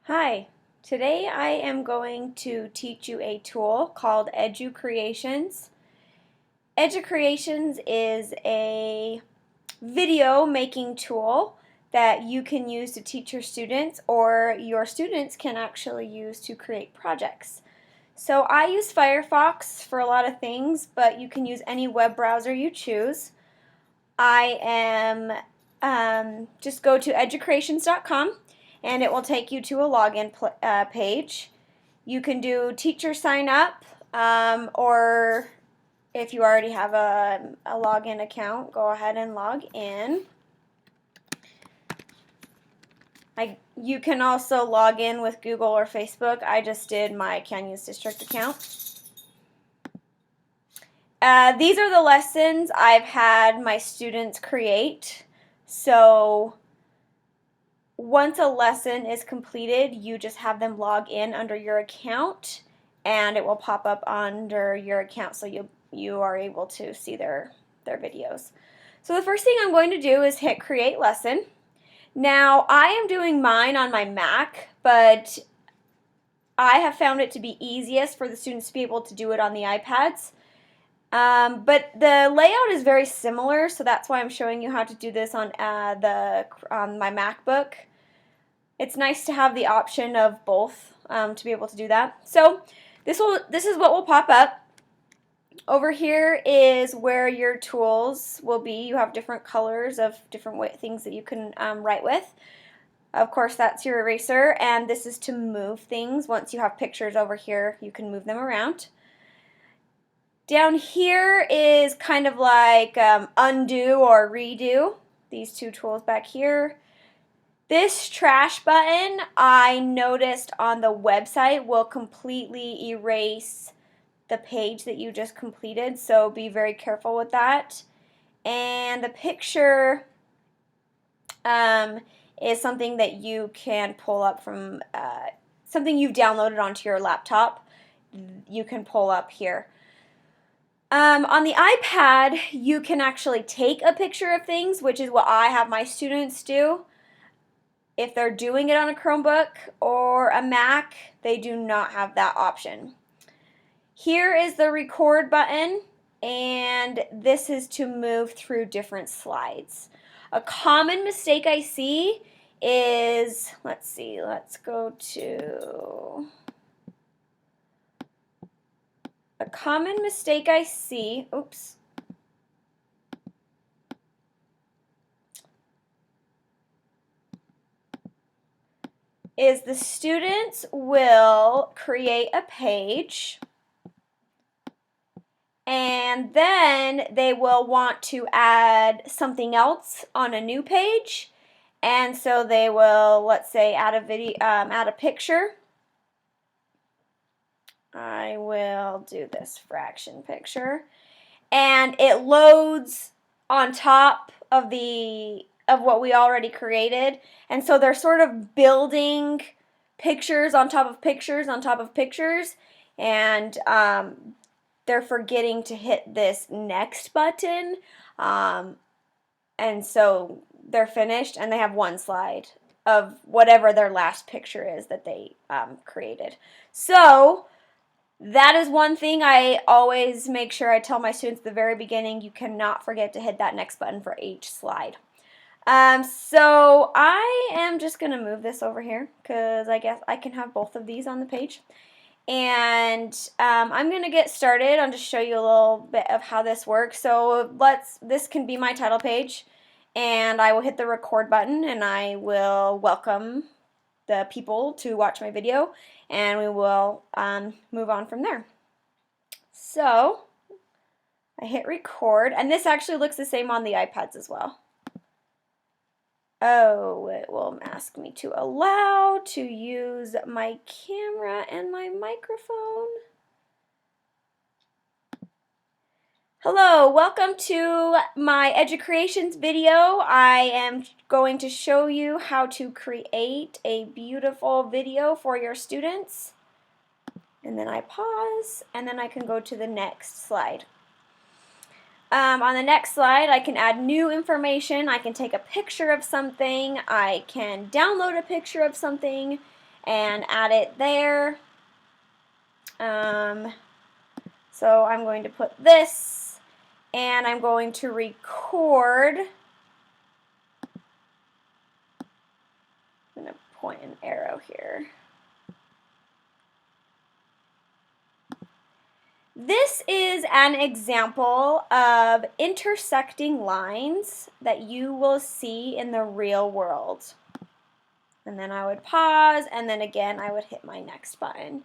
Hi, today I am going to teach you a tool called Educreations. Educreations is a video making tool that you can use to teach your students, or your students can actually use to create projects. So I use Firefox for a lot of things, but you can use any web browser you choose. I am just go to educreations.com and it will take you to a login page. You can do teacher sign up, or if you already have a login account, go ahead and log in. You can also log in with Google or Facebook. I just did my Kansas District account. These are the lessons I've had my students create. So once a lesson is completed, you just have them log in under your account and it will pop up under your account, so you are able to see their videos. So the first thing I'm going to do is hit create lesson. Now I am doing mine on my Mac, but I have found it to be easiest for the students to be able to do it on the iPads. But the layout is very similar, so that's why I'm showing you how to do this on my MacBook. It's nice to have the option of both to be able to do that. So this is what will pop up. Over here is where your tools will be. You have different colors of different things that you can write with. Of course, that's your eraser, and this is to move things. Once you have pictures over here, you can move them around. Down here is kind of like undo or redo. These two tools back here. This trash button, I noticed on the website, will completely erase the page that you just completed, so be very careful with that. And the picture is something that you can pull up from something you've downloaded onto your laptop. You can pull up here. On the iPad, you can actually take a picture of things, which is what I have my students do. If they're doing it on a Chromebook or a Mac, they do not have that option. Here is the record button, and this is to move through different slides. A common mistake I see is, let's go to, a common mistake I see, oops, is the students will create a page and then they will want to add something else on a new page, and so they will, let's say, add a picture. I will do this fraction picture, and it loads on top of what we already created, and so they're sort of building pictures on top of pictures on top of pictures, and they're forgetting to hit this next button, and so they're finished and they have one slide of whatever their last picture is that they created. So that is one thing I always make sure I tell my students at the very beginning. You cannot forget to hit that next button for each slide. So I am just going to move this over here because I guess I can have both of these on the page. And I'm going to get started on just show you a little bit of how this works. So this can be my title page, and I will hit the record button and I will welcome the people to watch my video, and we will move on from there. So I hit record, and this actually looks the same on the iPads as well. Oh, it will ask me to allow to use my camera and my microphone. Hello, welcome to my Educreations video. I am going to show you how to create a beautiful video for your students. And then I pause, and then I can go to the next slide. On the next slide, I can add new information. I can take a picture of something. I can download a picture of something. and add it there. So I'm going to put this, and I'm going to record. I'm going to point an arrow here. This is an example of intersecting lines that you will see in the real world. And then I would pause, and then again I would hit my next button.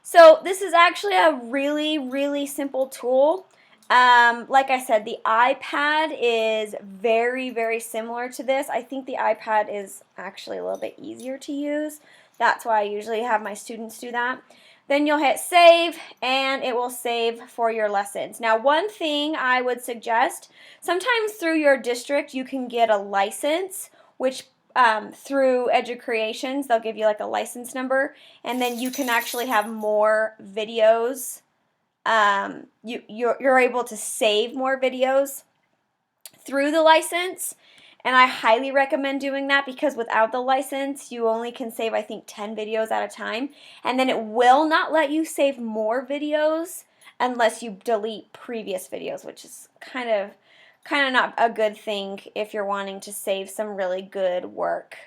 So this is actually a really, really simple tool. Like I said, the iPad is very, very similar to this. I think the iPad is actually a little bit easier to use. That's why I usually have my students do that. Then you'll hit save, and it will save for your lessons. Now, one thing I would suggest, sometimes through your district you can get a license, which through Educreations, they'll give you like a license number, and then you can actually have more videos. You're able to save more videos through the license, and I highly recommend doing that, because without the license you only can save, I think, 10 videos at a time, and then it will not let you save more videos unless you delete previous videos, which is kind of not a good thing if you're wanting to save some really good work.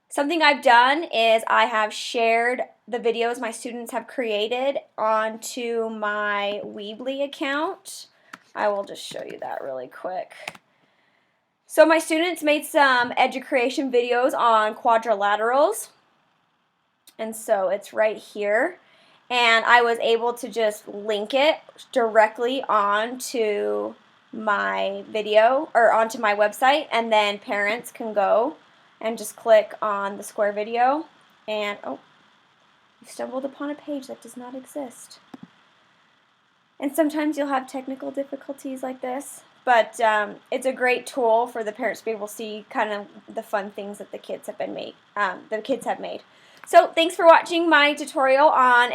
Something I've done is I have shared the videos my students have created onto my Weebly account. I will just show you that really quick. So my students made some Educreation videos on quadrilaterals, and so it's right here. And I was able to just link it directly onto my video, or onto my website, and then parents can go and just click on the square video, and oh, you stumbled upon a page that does not exist. And sometimes you'll have technical difficulties like this, but it's a great tool for the parents to be able to see kind of the fun things that the kids have made. So thanks for watching my tutorial on